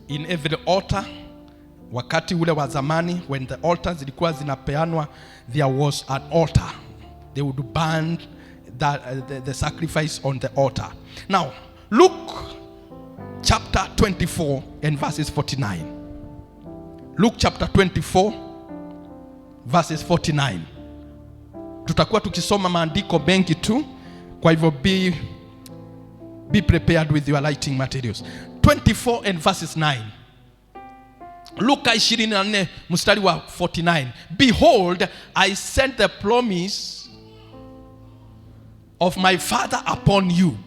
in every altar. Wakati ule wa zamani, when the altars zilikuwa zinapeanwa, there was an altar. They would burn the sacrifice on the altar. Now, Luke chapter 24 and verses 49. Luke chapter 24 verses 49. Tutakuwa tukisoma maandiko mengi tu, kwa hivyo be prepared with your lighting materials. 24 and verses 9. Luka 24 mstari wa 49. Behold, I send the promise of my Father upon you,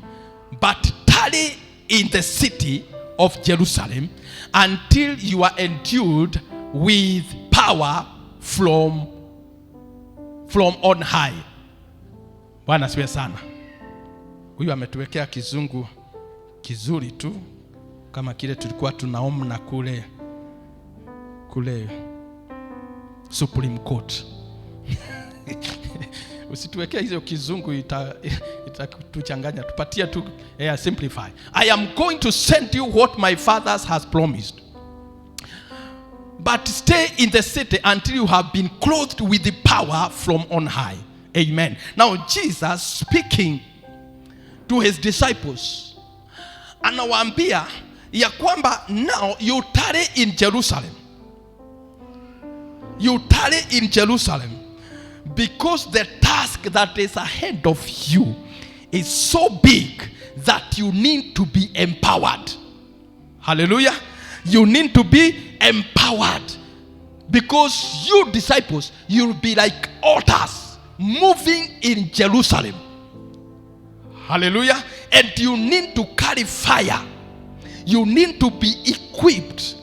but tarry in the city of Jerusalem until you are endued with power from on high. Bwana asifiwe sana. Huyu ametuwekea kizungu kizuri tu, kama kile tulikuwa tunaomba kule Supreme Court. Usituwekea hizo kizungu, itatuchanganya. Tupatia tu simplify. I am going to send you what my Father has promised, but stay in the city until you have been clothed with the power from on high. Amen. Now Jesus speaking to his disciples, anawaambia ya kwamba now you tarry in Jerusalem. You tarry in Jerusalem because the task that is ahead of you is so big that you need to be empowered. Hallelujah. You need to be empowered, because you disciples, you'll be like altars moving in Jerusalem. Hallelujah. And you need to carry fire. You need to be equipped.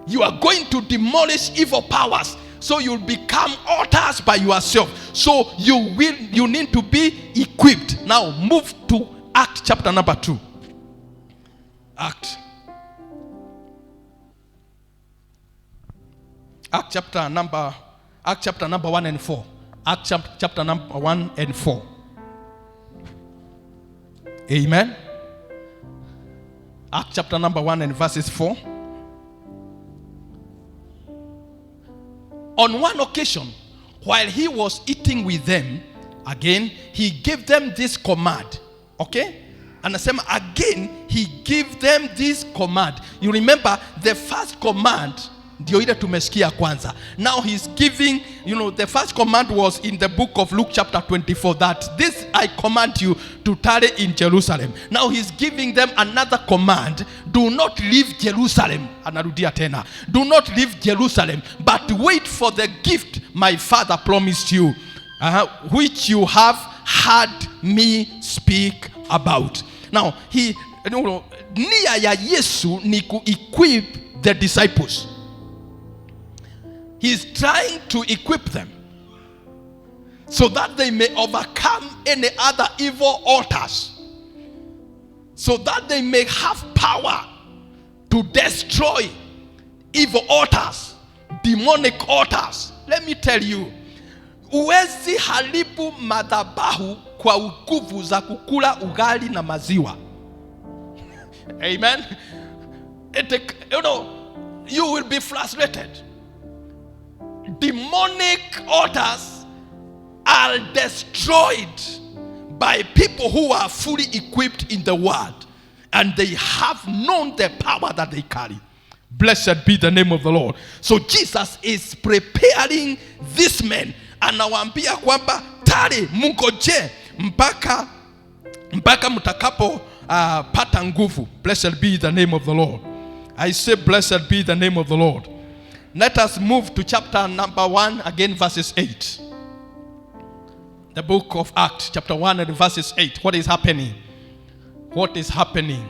You are going to demolish evil powers, so you'll become altars by yourself. So you need to be equipped. Now move to Acts chapter number 2. Acts chapter number 1 and 4. Acts chapter number 1 and 4. Amen. Acts chapter number 1 and verses 4. On one occasion, while he was eating with them, again, he gave them this command. Okay? Anasema again, he gave them this command. You remember the first command, ndio ile tumesikia kwanza. Now he's giving, the first command was in the book of Luke chapter 24, that this I command you to tarry in Jerusalem. Now he's giving them another command. Do not leave Jerusalem. Anarudia tena. Do not leave Jerusalem, but wait for the gift my Father promised you, which you have heard me speak about. Now, nia ya Yesu ni ku-equip the disciples. He's trying to equip them so that they may overcome any other evil altars, so that they may have power to destroy evil altars, demonic altars. Let me tell you, uwezi haribu madhabahu kwa nguvu za kukula ugali na maziwa. Amen. You will be frustrated. Demonic altars are destroyed by people who are fully equipped in the word, and they have known the power that they carry. Blessed be the name of the Lord. So Jesus is preparing this man. Anawaambia kwamba tari mungoje mpaka mtakapo pata nguvu. Blessed be the name of the Lord. I say blessed be the name of the Lord. Let us move to chapter number 1 again, verses 8. The book of Acts chapter 1 and verses 8. What is happening? What is happening?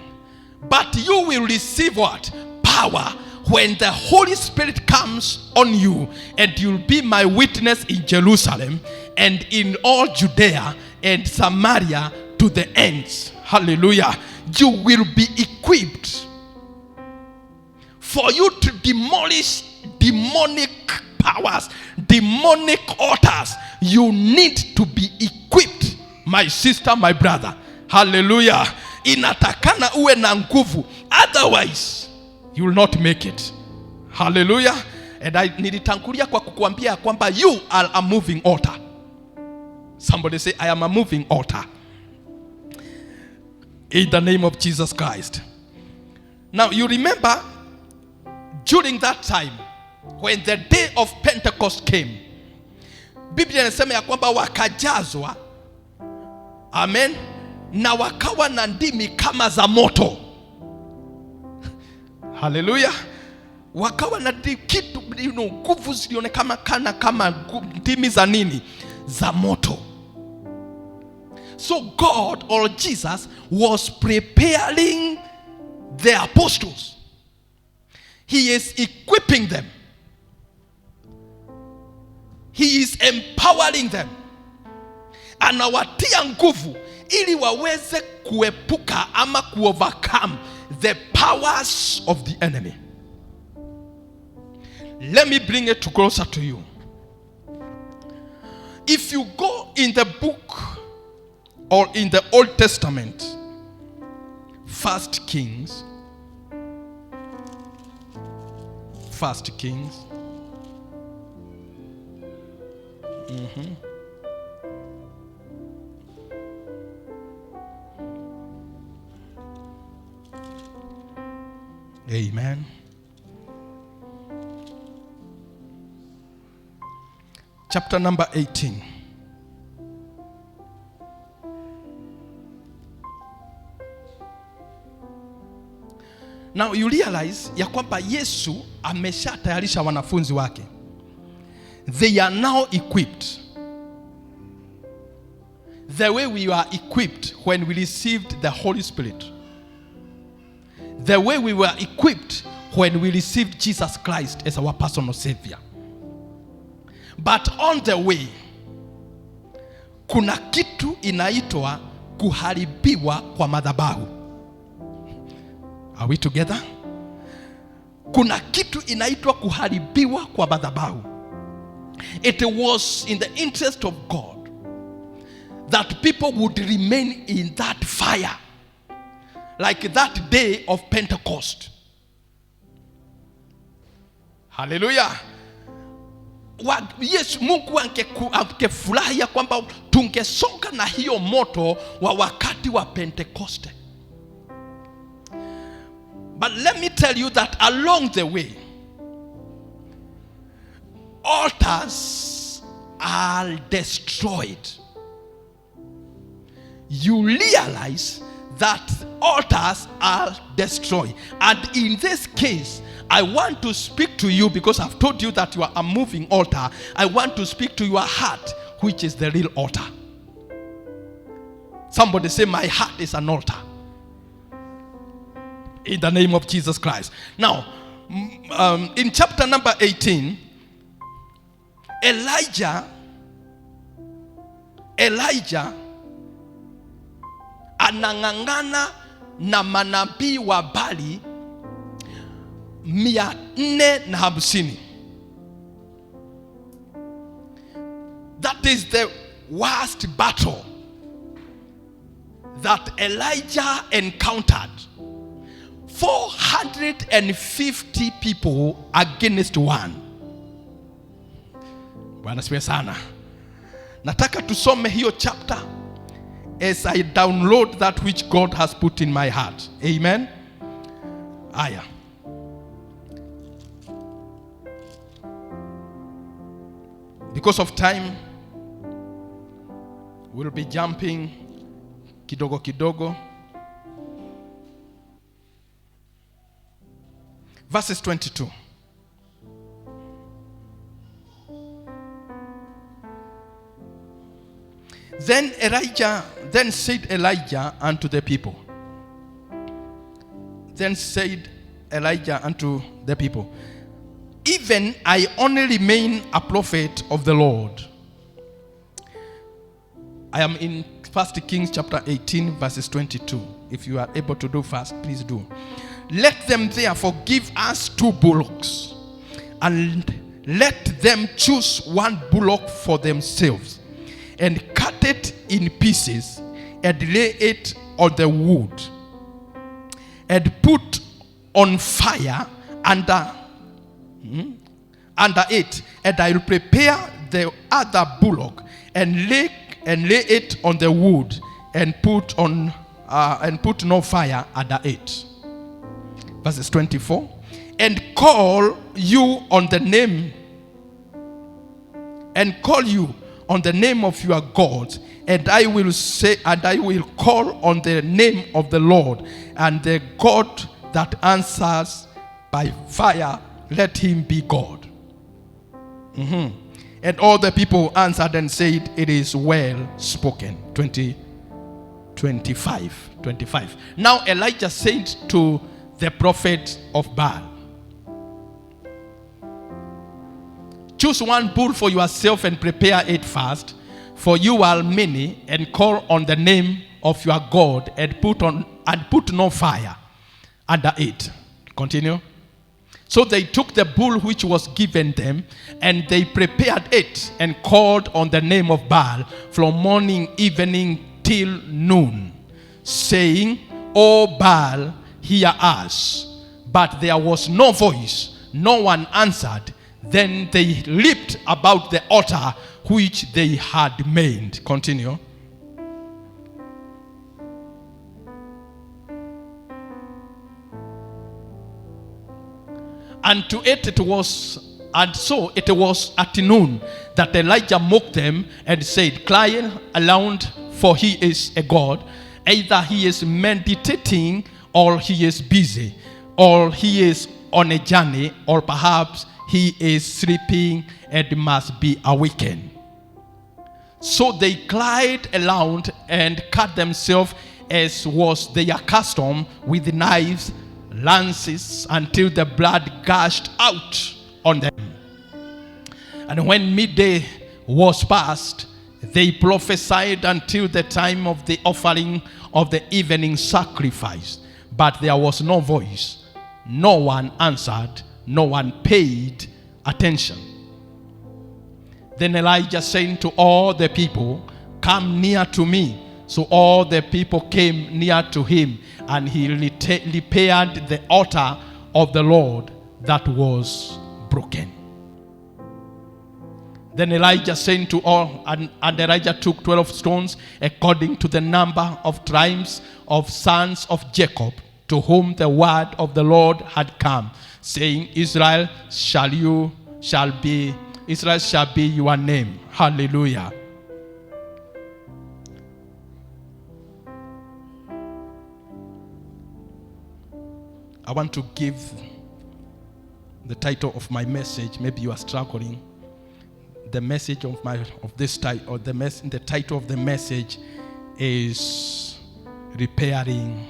But you will receive what? Power when the Holy Spirit comes on you, and you'll be my witness in Jerusalem and in all Judea and Samaria to the ends. Hallelujah. You will be equipped for you to demolish demonic powers, demonic altars. You need to be equipped, my sister, my brother. Hallelujah. Inatakana uwe na nguvu, otherwise you will not make it. Hallelujah. And nilitangulia kwa kukuambia kwamba you are a moving altar. Somebody say, I am a moving altar. In the name of Jesus Christ. Now you remember, during that time, when the day of Pentecost came, Biblia inasema ya kwamba wakajazwa, amen, na wakawa na ndimi kama za moto. Hallelujah. Wakawa na kitu, nguvu zilionekana kama ndimi za nini? Za moto. So God or Jesus was preparing the apostles. He is equipping them. He is empowering them. Anawatia nguvu ili waweze kuepuka ama kuovercome the powers of the enemy. Let me bring it closer to you. If you go in the book or in the Old Testament, 1 Kings. Amen. Chapter number 18. Now you realize ya kwamba Yesu ameshatayarisha wanafunzi wake. They are now equipped. The way we were equipped when we received the Holy Spirit. The way we were equipped when we received Jesus Christ as our personal Savior. But on the way, kuna kitu inaitwa kuharibiwa kwa madhabahu. Are we together? Kuna kitu inaitwa kuharibiwa kwa madhabahu. It was in the interest of God that people would remain in that fire, like that day of Pentecost. Hallelujah. Yes, Mungu angefurahia kwamba tungesonga na hiyo moto wa wakati wa Pentecost. But let me tell you that along the way, altars are destroyed. You realize that altars are destroyed. And in this case, I want to speak to you, because I've told you that you are a moving altar. I want to speak to your heart, which is the real altar. Somebody say, my heart is an altar. In the name of Jesus Christ. Now, in chapter number 18, Elijah anang'ang'ana na manabii wa Bali 450. That is the worst battle that Elijah encountered. 450 people against one. Bwana sifiwe sana. Nataka tusome hiyo chapter as I download that which God has put in my heart. Amen. Aya. Because of time, we'll be jumping kidogo kidogo. Verses 22. Then said Elijah unto the people. Even I only remain a prophet of the Lord. I am in 1 Kings chapter 18 verses 22. If you are able to do fast, please do. Let them therefore give us 2 bullocks, and let them choose 1 bullock for themselves, and cut it in pieces, and lay it on the wood and put on fire under it, and I will prepare the other bullock and lay it on the wood and put no fire under it. Verses 24. And call you on the name of your God, and I will call on the name of the Lord, and the God that answers by fire, let him be God. And all the people answered and said, it is well spoken. 25. Now Elijah said to the prophet of Baal, choose one bull for yourself and prepare it fast, for you are many, and call on the name of your God and put no fire under it. Continue. So they took the bull which was given them, and they prepared it and called on the name of Baal from morning, evening till noon, saying, O Baal, hear us. But there was no voice, no one answered. Then they leaped about the altar which they had made. Continue. And so it was at noon that Elijah mocked them and said, cry aloud, for he is a god. Either he is meditating, or he is busy, or he is on a journey, or perhaps he is sleeping and must be awakened. So they cried aloud and cut themselves, as was their custom, with knives, lances, until the blood gushed out on them. And when midday was past, they prophesied until the time of the offering of the evening sacrifice. But there was no voice, no one answered, no one paid attention. Then Elijah said to all the people, come near to me. So all the people came near to him, and he repaired the altar of the Lord that was broken. Then Elijah said to all, and Elijah took 12 stones according to the number of tribes of sons of Jacob, to whom the word of the Lord had come, saying, Israel shall be your name. Hallelujah. I want to give the title of my message. Maybe you are struggling. The message of this title, or the title of the message is repairing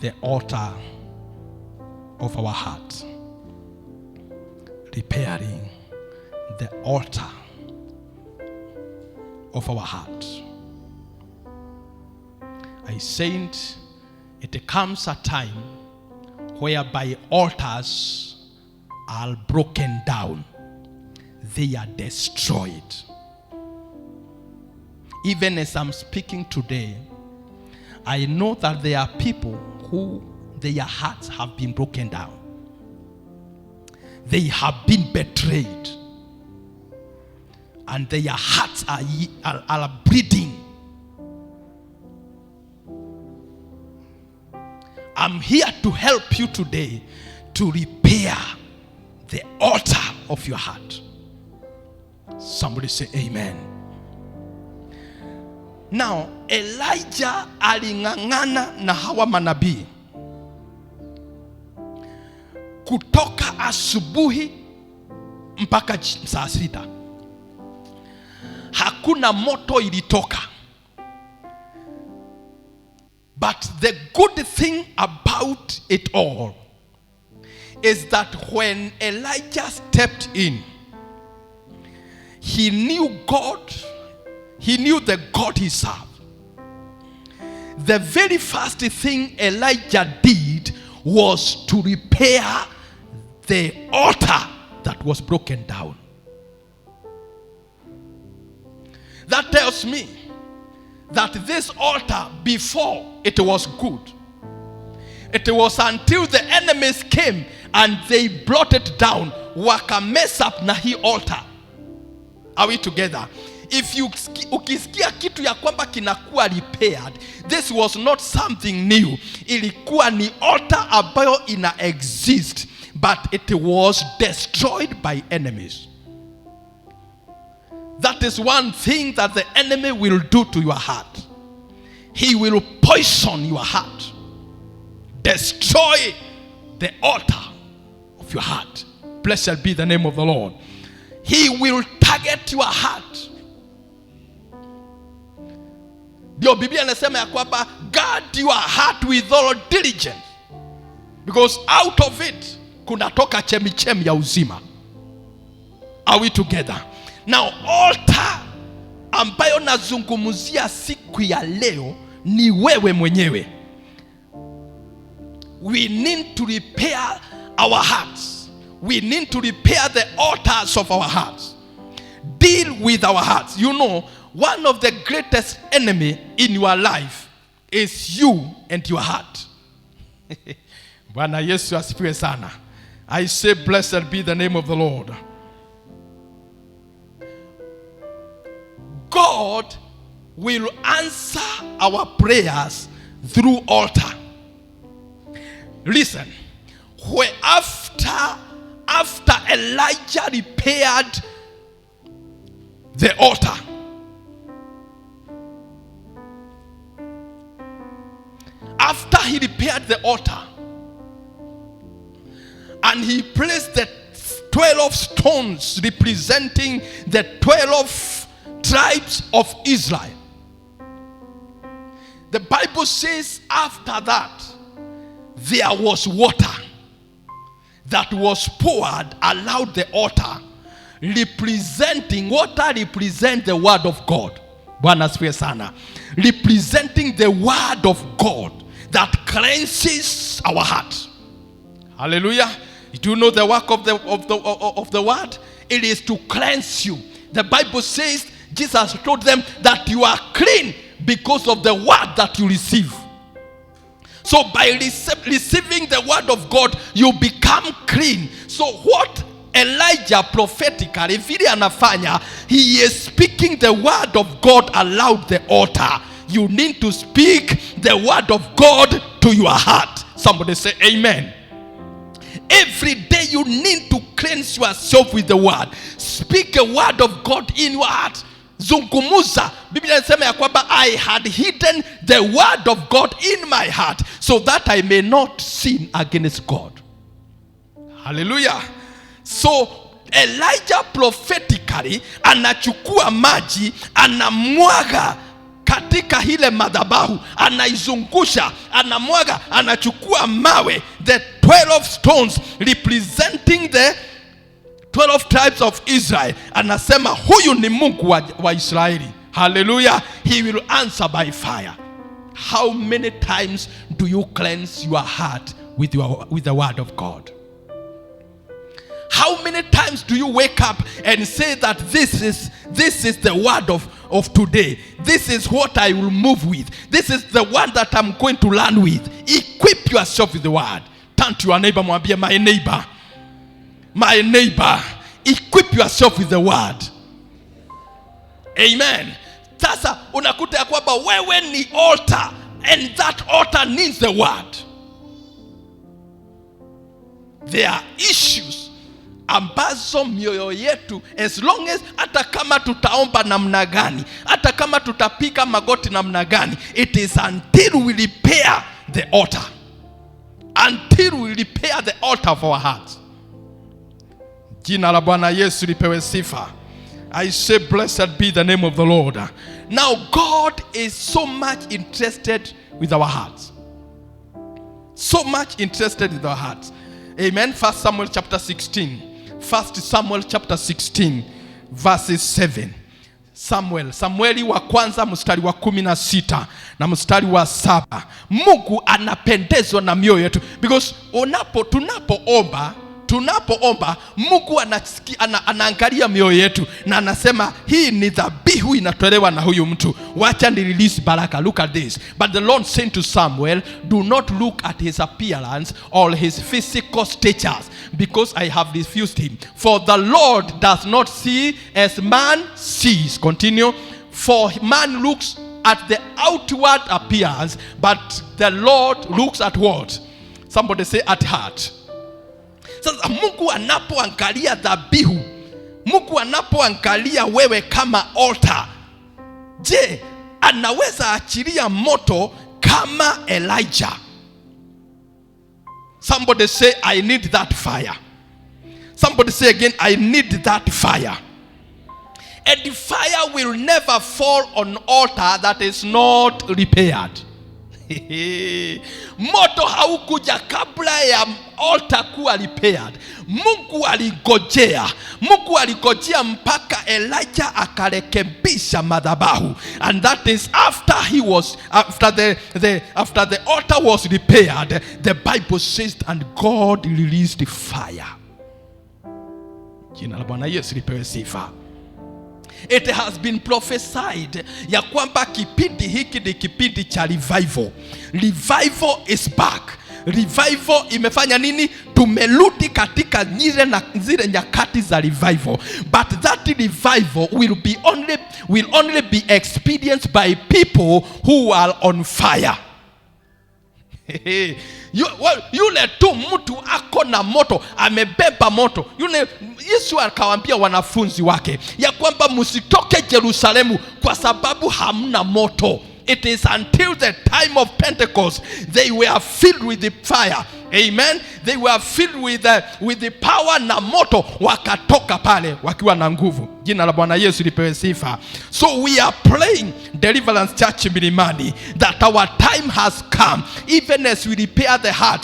the altar of our heart. Repairing the altar of our heart. I said it comes a time whereby altars are broken down. They are destroyed. Even as I'm speaking today, I know that there are people who their hearts have been broken down. They have been betrayed, and their hearts are bleeding. I'm here to help you today to repair the altar of your heart. Somebody say amen. Now, Elijah aling'ang'ana na hawa manabii kutoka asubuhi mpaka saa 6. Hakuna moto ilitoka. But the good thing about it all is that when Elijah stepped in, he knew God. He knew the God he served. The very first thing Elijah did was to repair the altar that was broken down. That tells me that this altar before it was good. It was until the enemies came and they brought it down, waka mess up na hii altar. Are we together? If you ukisikia kitu ya kwamba kinakuwa repaired, this was not something new. Ilikuwa ni altar ambayo ina exist, but it was destroyed by enemies. That is one thing that the enemy will do to your heart. He will poison your heart. Destroy the altar of your heart. Blessed be the name of the Lord. He will target your heart. Ndio Biblia inasema ya kwamba guard your heart with all diligence, because out of it kunatoka chemichemi ya uzima. Are we together? Now, altar ambayo nazungumzia siku ya leo ni wewe mwenyewe. We need to repair our hearts. We need to repair the altars of our hearts. Deal with our hearts. You know, one of the greatest enemy in your life is you and your heart. Bwana Yesu asifiwe sana. I say blessed be the name of the Lord. God will answer our prayers through altar. Listen, after Elijah repaired the altar, after he repaired the altar and he placed the 12 stones representing the 12 tribes of Israel, the Bible says after that there was water that was poured around the altar, representing, water represents the word of God. Bwana asifiwe sana. Representing the word of God that cleanses our heart. Hallelujah. Do you know the work of the word? It is to cleanse you. The Bible says Jesus told them that you are clean because of the word that you receive. So by receiving the word of God, you become clean. So what Elijah prophetically, vile anafanya, he is speaking the word of God aloud the altar. You need to speak the word of God to your heart. Somebody say amen. Every day you need to cleanse yourself with the word. Speak a word of God in your heart. Zungumuza. Biblia inasema ya kwamba I had hidden the word of God in my heart so that I may not sin against God. Hallelujah. So Elijah prophetically anachukua maji, anamwaga katika hile madhabahu, anaizungusha, anamwaga, anachukua mawe, the 12 stones representing the 12 tribes of Israel. Anasema huyu ni Mungu wa Israeli. Hallelujah. He will answer by fire. How many times do you cleanse your heart with the word of God? How many times do you wake up and say that this is the word of today? This is what I will move with. This is the one that I'm going to learn with. Equip yourself with the word. Turn to your neighbor, mwambie, my neighbor, equip yourself with the word. Amen. Sasa unakuta ya kwamba wewe ni altar, and that altar needs the word. There are issues ambazo mioyo yetu, as long as, hata kama tutaomba namna gani, hata kama tutapiga magoti namna gani, it is until we repair the altar. Until we repair the altar of our hearts. Jina la Bwana Yesu lipewe sifa. I say blessed be the name of the Lord. Now God is so much interested with our hearts. So much interested with our hearts. Amen. 1 Samuel chapter 16. 1 Samuel chapter 16 verses 7. Samueli wa kwanza mstari wa 16 na mstari wa 7. Mungu anapendezwa na mioyo yetu, because tunapoomba tunapoomba Mungu anaangalia mioyo yetu na anasema hii ni dhabihu inatolewa na huyu mtu, wacha ni release baraka. Look at this. But the Lord said to Samuel, do not look at his appearance or his physical stature, because I have refused him. For the Lord does not see as man sees. Continue. For man looks at the outward appearance, but the Lord looks at what? Somebody say at heart. Sasa Mungu anapoangalia dhabihu, Mungu anapoangalia wewe kama altar, je, anaweza achilia moto kama Elijah? Somebody say, I need that fire. Somebody say again, I need that fire. And the fire will never fall on altar that is not repaired. Moto haukuja kabla ya altar kuwa repaired. Mungu aligojea mpaka Elijah akarekebisha madhabahu. And that is after the altar was repaired, the Bible says, and God released the fire. Jina la Bwana Yesu lipewe sifa. It has been prophesied ya kwamba kipindi hiki ni kipindi cha revival. Revival is back. Revival imefanya nini? Tumerudi katika zile nyakati za revival. But that revival will only be experienced by people who are on fire. Yule tu mtu ako na moto, amebeba moto. Yule Yesu akawaambia wanafunzi wake ya kwamba msitoke Yerusalemu kwa sababu hamna moto. It is until the time of Pentecost they were filled with the fire. Amen. They were filled with the power na moto, wakatoka pale wakiwa na nguvu. Jina la Bwana Yesu lipewe sifa. So we are praying, Deliverance Church Milimani, that our time has come, even as we repair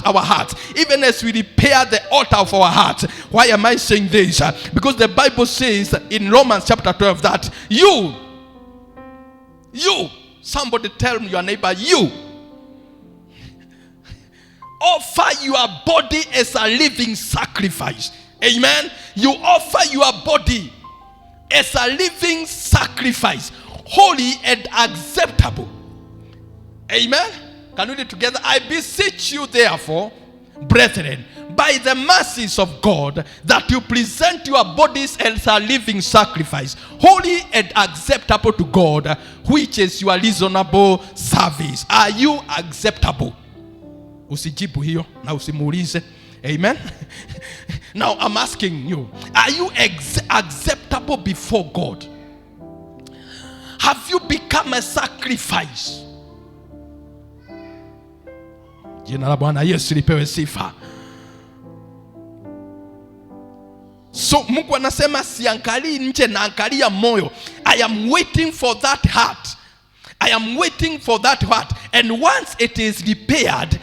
our hearts, even as we repair the altar of our hearts. Why am I saying this? Because the Bible says in Romans chapter 12 that you, somebody tell your neighbor, you offer your body as a living sacrifice. Amen. You offer your body as a living sacrifice, holy and acceptable. Amen. Can we read together? I beseech you therefore, brethren, by the mercies of God, that you present your bodies as a living sacrifice, holy and acceptable to God, which is your reasonable service. Are you acceptable? Usijibu hiyo na usimuulize. Amen. Now I'm asking you, are you acceptable before God? Have you become a sacrifice? Jina la Bwana Yesu lipewe sifa. So Mungu anasema siangalii nje na angalia moyo. I am waiting for that heart. I am waiting for that heart. And once it is repaired,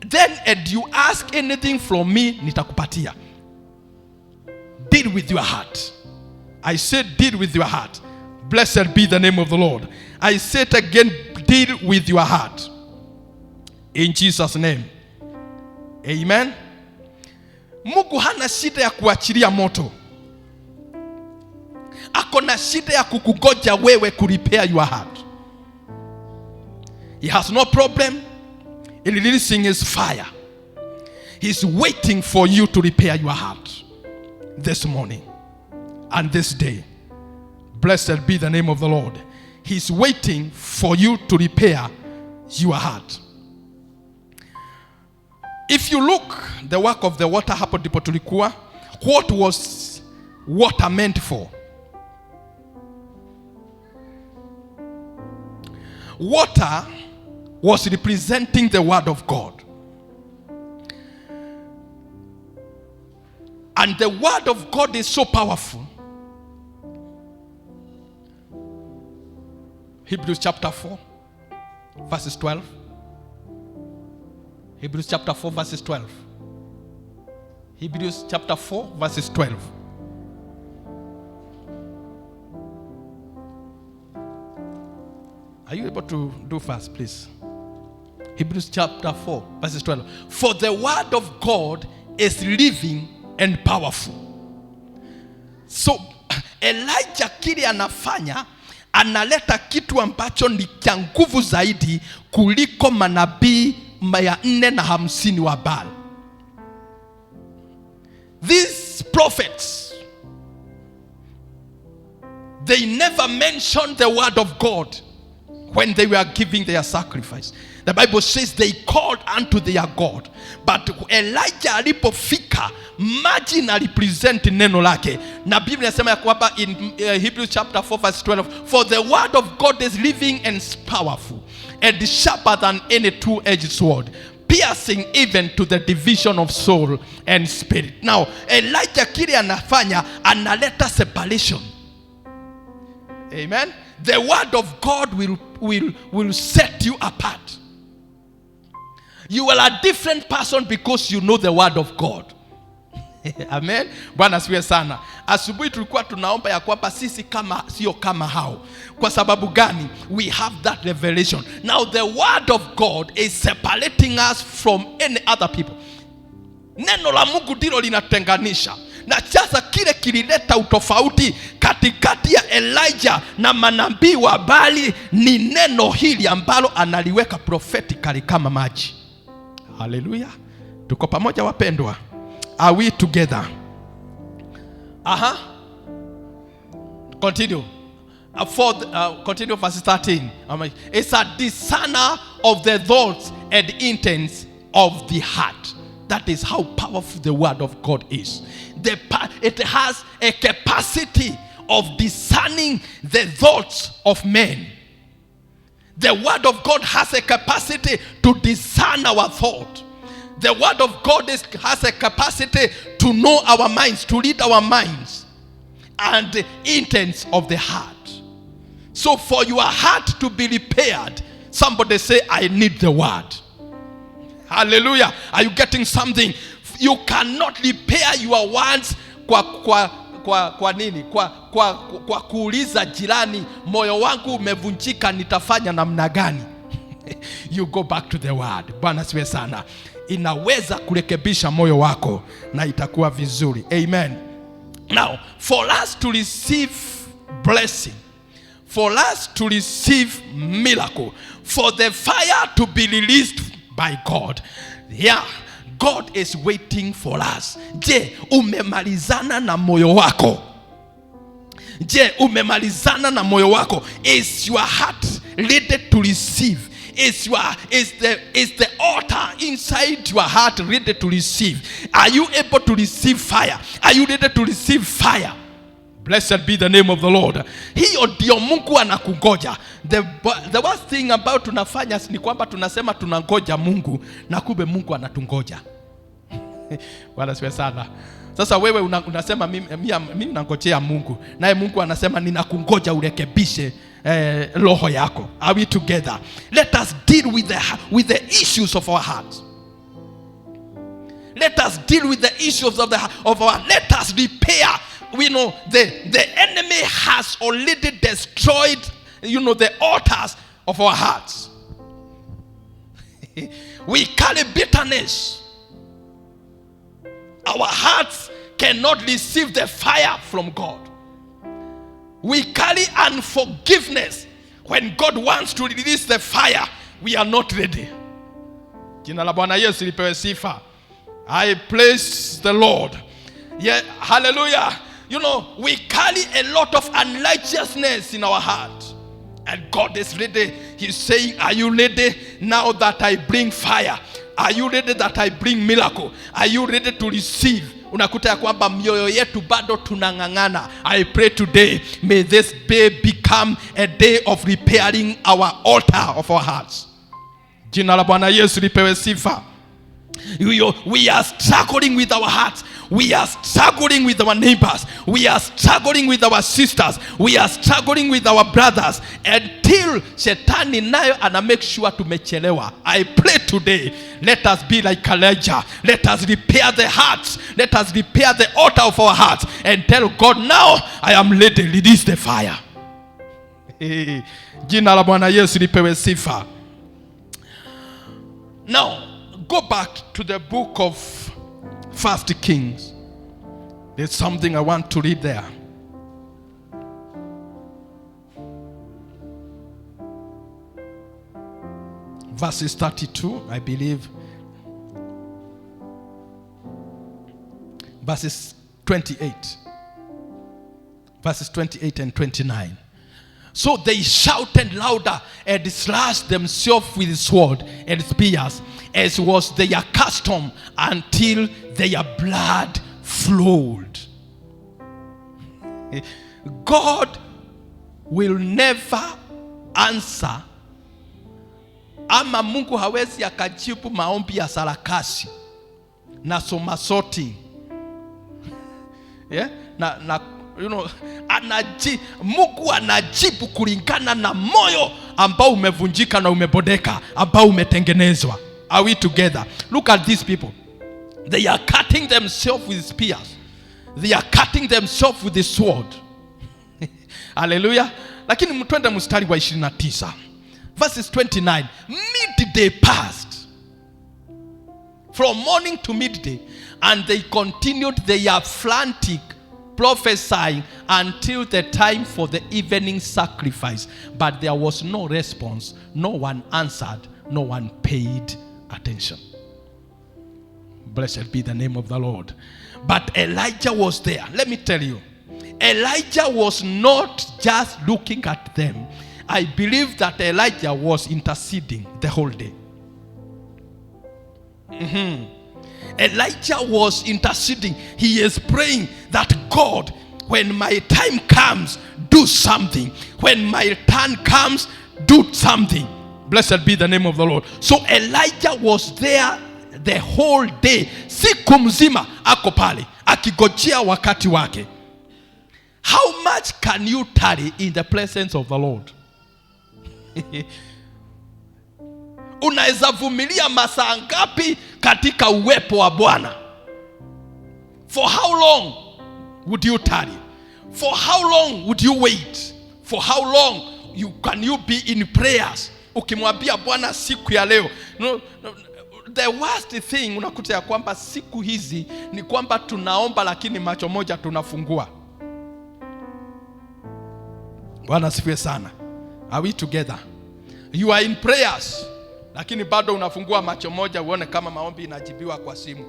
then and you ask anything from me, nitakupatia. Deal with your heart. I said deal with your heart. Blessed be the name of the Lord. I said again, deal with your heart. In Jesus' name. Amen. Mungu hana shida ya kuachilia moto. Ako na shida ya kukugoja wewe kurepair your heart. He has no problem in releasing his fire. He's waiting for you to repair your heart this morning and this day. Blessed be the name of the Lord. He's waiting for you to repair your heart. If you look the work of the water hapo ndipo tulikuwa, what was water meant for? Water was representing the word of God. And the word of God is so powerful. Hebrews chapter 4 verses 12. Hebrews chapter 4 verses 12. Hebrews chapter 4 verses 12. Are you able to do fast, please? Hebrews chapter 4 verses 12. For the word of God is living and powerful. So Elijah kile anafanya, analeta kitu ambacho ni cha nguvu zaidi kuliko manabii 450 wa Baal. These prophets, they never mentioned the word of God when they were giving their sacrifice. The Bible says they called unto their God. But Elijah alipofika, maji na represent neno lake. Na Biblia inasema ya kwamba in Hebrews chapter 4 verse 12, for the word of God is living and powerful and sharper than any two-edged sword, piercing even to the division of soul and spirit. Now Elijah kile anafanya, analeta separation. Amen. The word of God will set you apart. You are a different person because you know the word of God. Amen. Bwana asifiwe sana. Asubuhi tulikuwa tunaomba ya kwamba sisi sio kama hao. Kwa sababu gani? We have that revelation. Now the word of God is separating us from any other people. Neno la Mungu ndilo linatenganisha. Na sasa kile kilileta utofauti katikati ya Elijah na manabii wa Baali ni neno hili ambalo analiweka prophetically kama maji. Hallelujah. Tuko pamoja wapendwa? Are we together? Continue. Continue verse 13. It's a discerner of the thoughts and intents of the heart. That is how powerful the word of God is. It has a capacity of discerning the thoughts of men. The word of God has a capacity to discern our thought. The word of God has a capacity to know our minds, to read our minds and the intents of the heart. So for your heart to be repaired, somebody say, I need the word. Hallelujah. Are you getting something? You cannot repair your words kwa nini? Kwa kuuliza jirani, moyo wangu umevunjika, nitafanya namna gani? You go back to the word. Bwana asifiwe sana. Inaweza kurekebisha moyo wako na itakuwa vizuri. Amen. Now, for us to receive blessing, for us to receive miracle, for the fire to be released by God, God is waiting for us. Je, umemalizana na moyo wako? Je, umemalizana na moyo wako? Is your heart ready to receive? Is the altar inside your heart ready to receive? Are you able to receive fire? Are you ready to receive fire? Blessed be the name of the Lord. Hiyo ndio Mungu anakungoja. The worst thing about tunafanya ni kwamba tunasema tunangoja Mungu na kumbe Mungu anatungoja. Bwana siwe sana. Sasa wewe unasema mimi nangojea Mungu, naye Mungu anasema ninakungoja urekebishe roho yako. Are we together? Let us deal with the issues of our hearts. Let us deal with the issues of our. Let us repair. We know the enemy has already destroyed, the altars of our hearts. We carry bitterness. Our hearts cannot receive the fire from God. We carry unforgiveness. When God wants to release the fire, we are not ready. Jina la Bwana Yesu lipewe sifa. I praise the Lord. Yeah, hallelujah. We carry a lot of unrighteousness in our heart. And God is ready. He's saying, are you ready now that I bring fire? Are you ready that I bring miracle? Are you ready to receive? Unakuta ya kwamba mioyo yetu bado tunangangana. I pray today, may this day become a day of repairing our altar of our hearts. Jina la Bwana Yesu lipewe sifa. We are struggling with our hearts. We are struggling with our neighbors. We are struggling with our sisters. We are struggling with our brothers. Until Shetani nayo ana make sure tumechelewa. I pray today, let us be like Elijah. Let us repair the hearts. Let us repair the altar of our hearts. And tell God, now I am ready. Release the fire. Jina la Bwana Yesu lipewe sifa. Now, go back to the book of 1 Kings. There's something I want to read there. Verses 32, I believe. Verses 28. Verses 28 and 29. So they shouted louder and slashed themselves with sword and spears, as was their custom, until their blood flowed. God will never answer, ama Mungu hawezi akajibu maombi ya sarakasi na somasoti. Yeah? Mungu anajibu kulingana na moyo ambao umevunjika na umebodeka, ambao umetengenezwa. Are we together? Look at these people. They are cutting themselves with spears. They are cutting themselves with the sword. Hallelujah. Lakini mtwende mstari wa 29. Verses 29. Midday passed from morning to midday, and they continued their frantic prophesying until the time for the evening sacrifice. But there was no response. No one answered. No one paid attention. Blessed be the name of the Lord. But Elijah was there. Let me tell you, Elijah was not just looking at them. I believe that Elijah was interceding the whole day. Elijah was interceding. He is praying that God, when my time comes, do something. When my turn comes, do something. Blessed be the name of the Lord. So Elijah was there the whole day. Siku mzima ako pale akigojea wakati wake. How much can you tarry in the presence of the Lord? Unaweza vumilia masaa ngapi katika uwepo wa Bwana? For how long would you tarry? For how long would you wait? For how long can you be in prayers? Ukimwambia Bwana siku ya leo. The worst thing unakuta ya kwamba siku hizi ni kwamba tunaomba lakini macho moja tunafungua. Bwana asifiwe sana. Are we together? You are in prayers, lakini bado unafungua macho moja uone kama maombi inajibiwa kwa simu.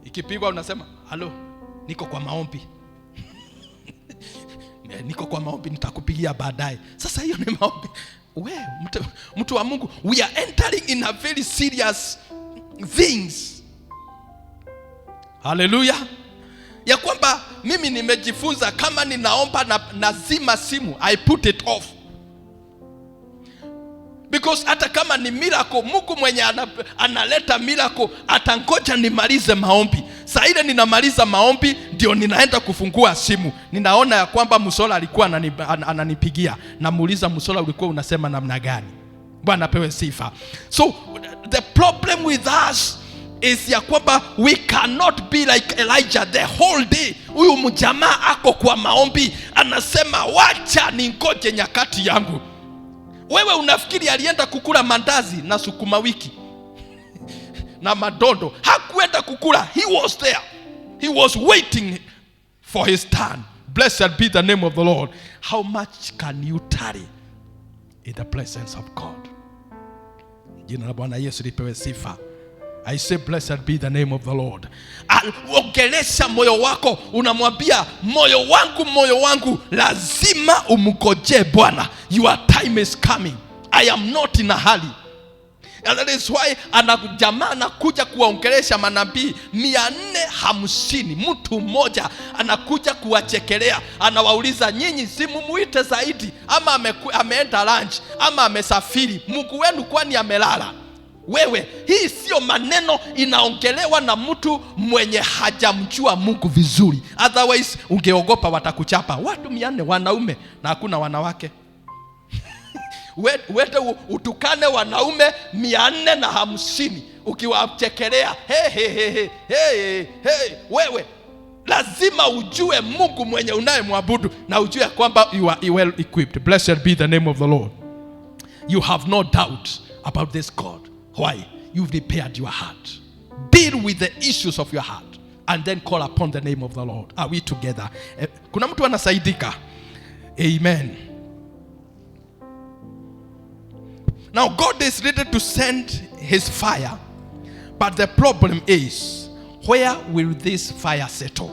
Ikipigwa unasema, "Halo, niko kwa maombi." Niko kwa maombi, nitakupigia baadaye. Sasa hiyo ni maombi. Mtu wa Mungu, we are entering in a very serious things. Hallelujah. Ya kwamba mimi nimejifunza kama ninaomba na nazima simu, I put it off. Because hata kama ni miracle, Mungu mwenye analeta miracle atangoja nimalize maombi. Saa ile ninamaliza maombi ndio ninaenda kufungua simu. Ninaona ya kwamba Musola alikuwa ananipigia. Namuuliza, Musola ulikuwa unasema namna gani? Bwana pewe sifa. So the problem with us is ya kwamba we cannot be like Elijah the whole day. Huyu mjamaa ako kwa maombi, anasema wacha ningoje nyakati yangu. Wewe unafikiri alienda kukula mandazi na sukuma wiki na madondo? Hakuenda kukula. He was there. He was waiting for his turn. Blessed be the name of the Lord. How much can you tarry in the presence of God? Jina la Bwana Yesu lipewe sifa. I say blessed be the name of the Lord. Ongelesha moyo wako, unamwambia moyo wangu lazima umgoje Bwana. Your time is coming. I am not in a hurry. And that is why jamaa anakuja kuwaongelesha manabii 450. Mtu mmoja anakuja kuwachekelea, anawauliza, nyinyi si mumuite zaidi, ama ameenda lunch, ama amesafiri? Mungu wenu kwani amelala? Wewe, hii sio maneno inaongelewa na mtu mwenye hajamjua Mungu vizuri. Otherwise ungeogopa watakuchapa. Watu 400 wanaume na hakuna wanawake. Wete utukane wanaume 450 ukiwachekelea. Hey. Wewe lazima ujue Mungu mwenye unayemwabudu na ujue kwamba you are well equipped. Blessed be the name of the Lord. You have no doubt about this God. Why? You've prepared your heart. Deal with the issues of your heart. and then call upon the name of the Lord. Are we together? Kuna mtu anasaidika? Amen. Now God is ready to send his fire, but the problem is, where will this fire settle?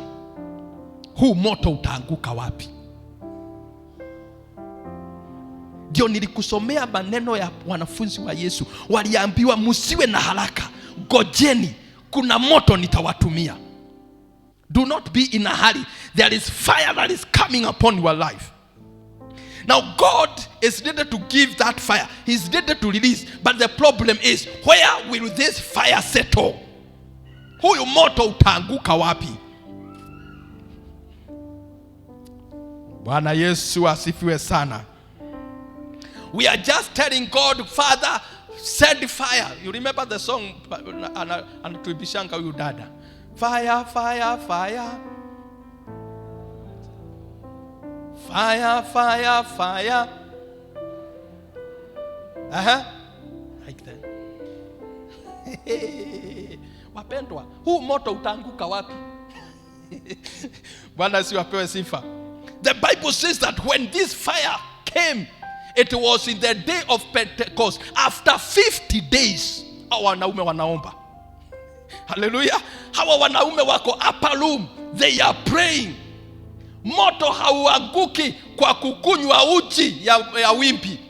Huu moto utaanguka wapi? Ndio nilikusomea maneno ya wanafunzi wa Yesu. Waliambiwa msiwe na haraka, ngojeni, kuna moto nitawatumia. Do not be in a hurry. There is fire that is coming upon your life. Now God is ready to give that fire. He's ready to release. But the problem is, where will this fire settle? Huyu moto utaanguka wapi? Bwana Yesu asifiwe sana. We are just telling God, Father, send fire. You remember the song, anatuibishanga huyu dada. Fire, fire, fire. Fire, fire, fire. Like that. Wapendwa, huu moto utaanguka wapi? Bwana si wapewe sifa. The Bible says that when this fire came, it was in the day of Pentecost. After 50 days, hawa wanaume wanaomba. Hallelujah. Hawa wanaume wako upper room. They are praying. Moto hauanguki kwa kukunywa uji ya wimbi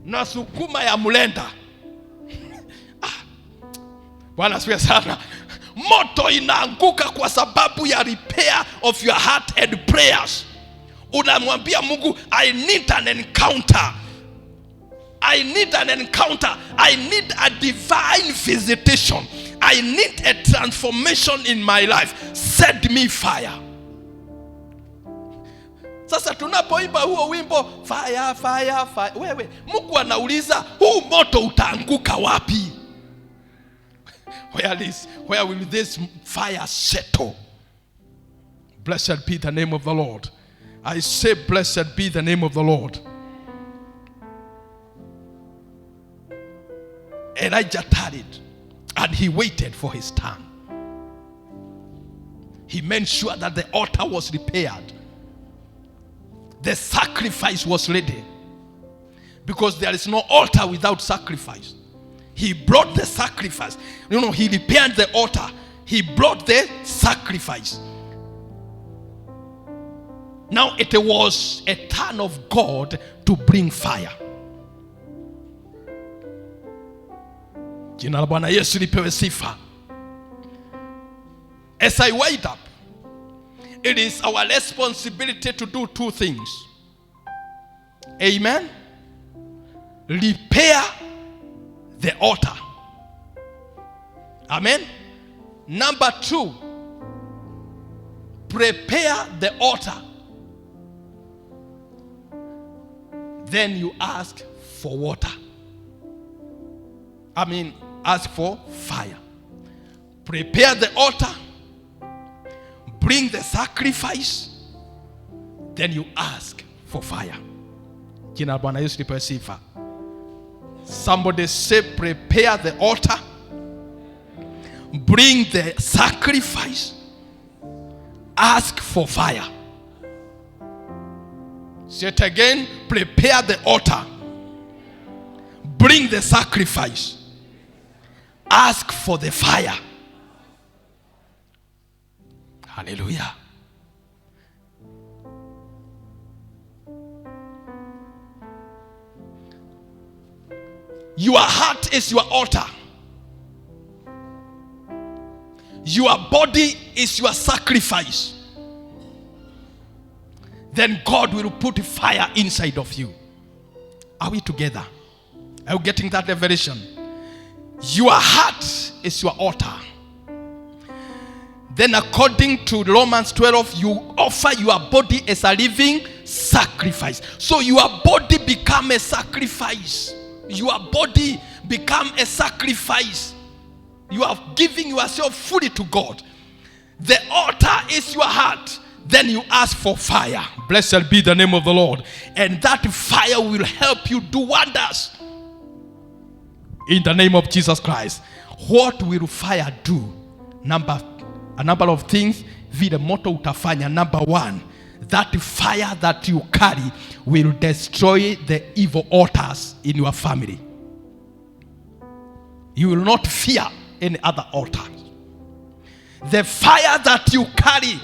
na sukuma ya mlenda. Bwana asifiwe sana. Moto inaanguka kwa sababu ya repair of your heart and prayers. Unamwambia Mungu, I need an encounter. I need an encounter. I need a divine visitation. I need a transformation in my life. Send me fire. Sasa tunapoimba huo wimbo fire, fire, fire, wewe Mungu anauliza, huu moto utaanguka wapi? Where will this fire settle? Blessed be the name of the Lord. I say, blessed be the name of the Lord. Elijah tarried, and he waited for his turn. He made sure that the altar was repaired. The sacrifice was ready. Because there is no altar without sacrifice. He brought the sacrifice. He repaired the altar. He brought the sacrifice. Now it was a turn of God to bring fire. Jina la Bwana Yesu lipewe sifa. As I wind up, it is our responsibility to do two things. Amen. Repair the altar. Amen. Number 2, prepare the altar. Then you ask for water. Ask for fire. Prepare the altar. Bring the sacrifice. Then you ask for fire. Jina la Bwana Yesu lipewe sifa. Somebody say, prepare the altar. Bring the sacrifice. Ask for fire. Say it again. Prepare the altar. Bring the sacrifice. Ask for the fire. Hallelujah. Your heart is your altar. Your body is your sacrifice. Then God will put fire inside of you. Are we together? Are you getting that revelation? Your heart is your altar. Then according to Romans 12, you offer your body as a living sacrifice. So your body become a sacrifice. Your body become a sacrifice. You are giving yourself fully to God. The altar is your heart. Then you ask for fire. Blessed be the name of the Lord. And that fire will help you do wonders. In the name of Jesus Christ. What will fire do? Number a number of things vile moto utafanya. Number one, that fire that you carry will destroy the evil altars in your family. You will not fear any other altar. The fire that you carry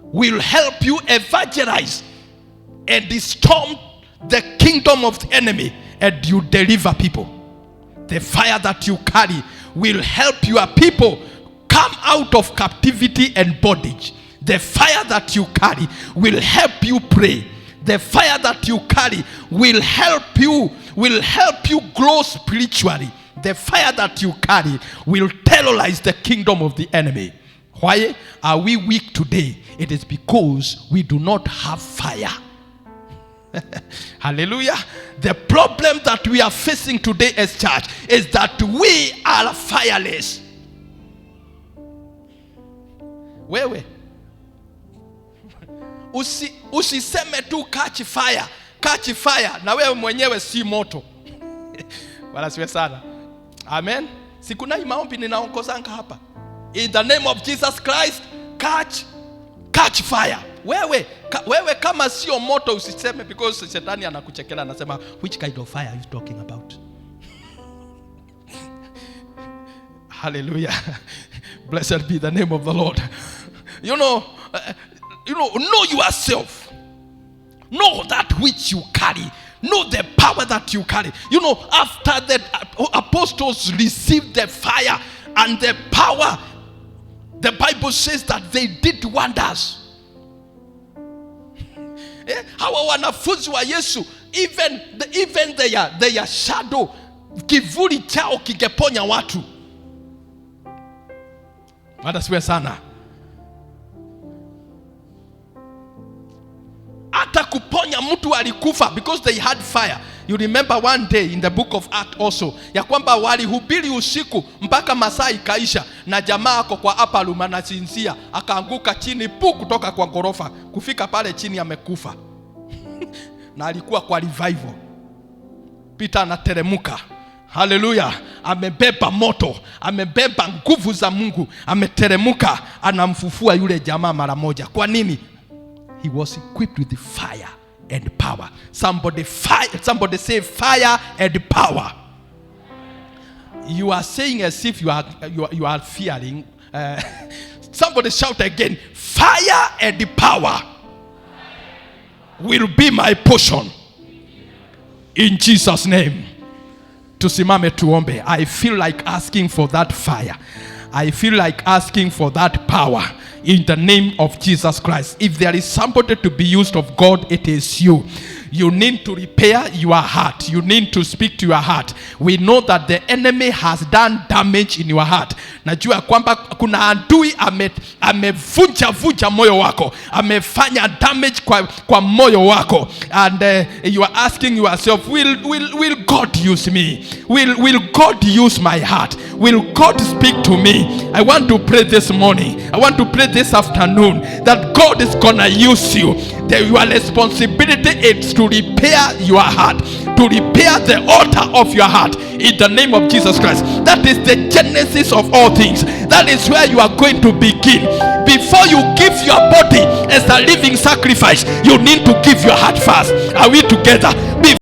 will help you evangelize and storm the kingdom of the enemy, and you deliver people. The fire that you carry will help your people come out of captivity and bondage. The fire that you carry will help you pray. The fire that you carry will help you grow spiritually. The fire that you carry will terrorize the kingdom of the enemy. Why are we weak today? It is because we do not have fire. Hallelujah. The problem that we are facing today as church is that we are fireless. Wewe usiseme tu catch fire na wewe mwenyewe si moto. Wala siwe sana. Amen. Sikuna maombi ninaongozanga hapa. In the name of Jesus Christ, catch fire. Wewe kama sio moto usiseme, because shetani anakuchekela anasema, which kind of fire are you talking about? Hallelujah. Blessed be the name of the Lord. Know yourself. Know that which you carry. Know the power that you carry. After the apostles received the fire and the power, the Bible says that they did wonders. Hawa wanafunzi wa Yesu, even their shadow, kivuli chao kigeponya watu. Madasiwe sana. Hata kuponya mtu alikufa because they had fire. You remember one day in the book of Acts also, ya kwamba walihubiri usiku mpaka masaa ikaisha, na jamaa ako kwa upper room anasinzia, akaanguka chini kutoka kwa ghorofa, kufika pale chini amekufa. Na alikuwa kwa revival. Peter anateremka. Hallelujah. Amebeba moto, amebeba nguvu za Mungu, ameteremka, anamfufua yule jamaa mara moja. Kwa nini? He was equipped with the fire and power. Somebody say fire and power. You are saying as if you are fearing. Somebody shout again, fire and power will be my portion. In Jesus' name. Tusimame tuombe. I feel like asking for that fire. I feel like asking for that power. In the name of Jesus Christ. If there is somebody to be used of God, it is you. You need to repair your heart. You need to speak to your heart. We know that the enemy has done damage in your heart. Najua kwamba kuna adui amevunja moyo wako. Amefanya damage kwa moyo wako. And you are asking yourself, will God use me? Will God use my heart? Will God speak to me? I want to pray this morning. I want to pray this afternoon that God is gonna use you. Your responsibility is to repair your heart, to repair the altar of your heart in the name of Jesus Christ. That is the genesis of all things. That is where you are going to begin. Before you give your body as a living sacrifice, you need to give your heart first. Are we together?